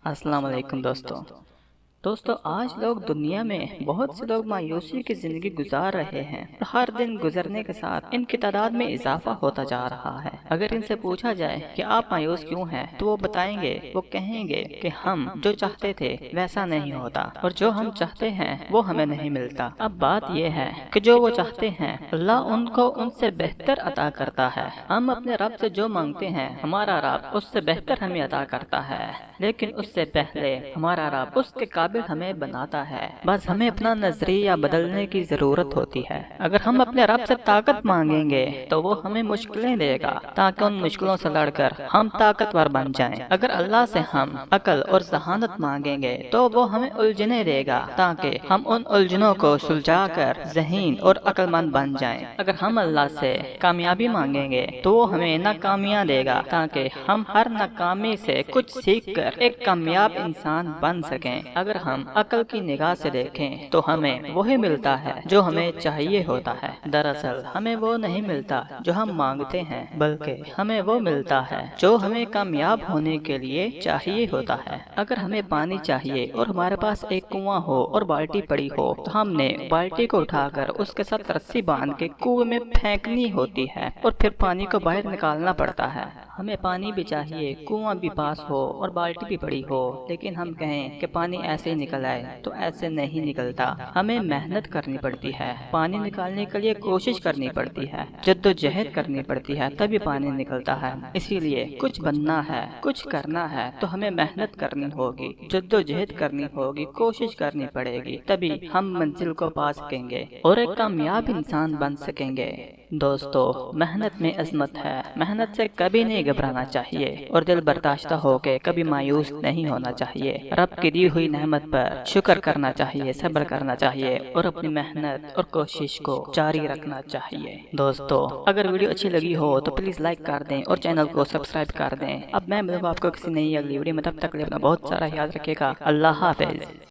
السلام علیکم دوستو آج لوگ دنیا میں بہت سے لوگ مایوسی کی زندگی گزار رہے ہیں۔ ہر دن گزرنے کے ساتھ ان کی تعداد میں اضافہ ہوتا جا رہا ہے۔ اگر ان سے پوچھا جائے کہ آپ مایوس کیوں ہیں تو وہ بتائیں گے، وہ کہیں گے کہ ہم جو چاہتے تھے ویسا نہیں ہوتا اور جو ہم چاہتے ہیں وہ ہمیں نہیں ملتا۔ اب بات یہ ہے کہ جو وہ چاہتے ہیں اللہ ان کو ان سے بہتر عطا کرتا ہے۔ ہم اپنے رب سے جو مانگتے ہیں ہمارا رب اس سے بہتر ہمیں عطا کرتا ہے، لیکن اس سے پہلے ہمارا رب اس کے قابل ہمیں بناتا ہے۔ بس ہمیں اپنا نظریہ بدلنے کی ضرورت ہوتی ہے۔ اگر ہم اپنے رب سے طاقت مانگیں گے تو وہ ہمیں مشکلیں دے گا تاکہ ان مشکلوں سے لڑ کر ہم طاقتور بن جائیں۔ اگر اللہ سے ہم عقل اور ذہانت مانگیں گے تو وہ ہمیں الجھنیں دے گا تاکہ ہم ان الجھنوں کو سلجھا کر ذہین اور عقل مند بن جائیں۔ اگر ہم اللہ سے کامیابی مانگیں گے تو وہ ہمیں ناکامیاں دے گا تاکہ ہم ہر ناکامی سے کچھ سیکھ کر ایک کامیاب انسان بن سکیں۔ اگر ہم عقل کی نگاہ سے دیکھیں تو ہمیں وہی ملتا ہے جو ہمیں چاہیے ہوتا ہے۔ دراصل ہمیں وہ نہیں ملتا جو ہم مانگتے ہیں، بلکہ ہمیں وہ ملتا ہے جو ہمیں کامیاب ہونے کے لیے چاہیے ہوتا ہے۔ اگر ہمیں پانی چاہیے اور ہمارے پاس ایک کنواں ہو اور بالٹی پڑی ہو تو ہم نے بالٹی کو اٹھا کر اس کے ساتھ رسی باندھ کے کنویں میں پھینکنی ہوتی ہے اور پھر پانی کو باہر نکالنا پڑتا ہے۔ ہمیں پانی بھی چاہیے، کنواں بھی پاس ہو اور بالٹی بھی پڑی ہو، لیکن ہم کہیں کہ پانی ایسے ہی نکل آئے تو ایسے نہیں نکلتا۔ ہمیں محنت کرنی پڑتی ہے، پانی نکالنے کے لیے کوشش کرنی پڑتی ہے، جدوجہد کرنی پڑتی ہے، تبھی پانی نکلتا ہے۔ اسی لیے کچھ بننا ہے، کچھ کرنا ہے تو ہمیں محنت کرنی ہوگی، جدوجہد کرنی ہوگی، کوشش کرنی پڑے گی، تبھی ہم منزل کو پا سکیں گے اور ایک کامیاب انسان بن سکیں گے۔ دوستو، محنت میں عظمت ہے، محنت سے کبھی نہیں گھبرانا چاہیے اور دل برداشتہ ہو کے کبھی مایوس نہیں ہونا چاہیے۔ رب کی دی ہوئی نعمت پر شکر کرنا چاہیے، صبر کرنا چاہیے اور اپنی محنت اور کوشش کو جاری رکھنا چاہیے۔ دوستو، اگر ویڈیو اچھی لگی ہو تو پلیز لائک کر دیں اور چینل کو سبسکرائب کر دیں۔ اب میں ملوں گا آپ کو کسی نئی اگلی ویڈیو میں، تب تک کے لیے اپنا بہت سارا خیال رکھیے گا۔ اللہ حافظ۔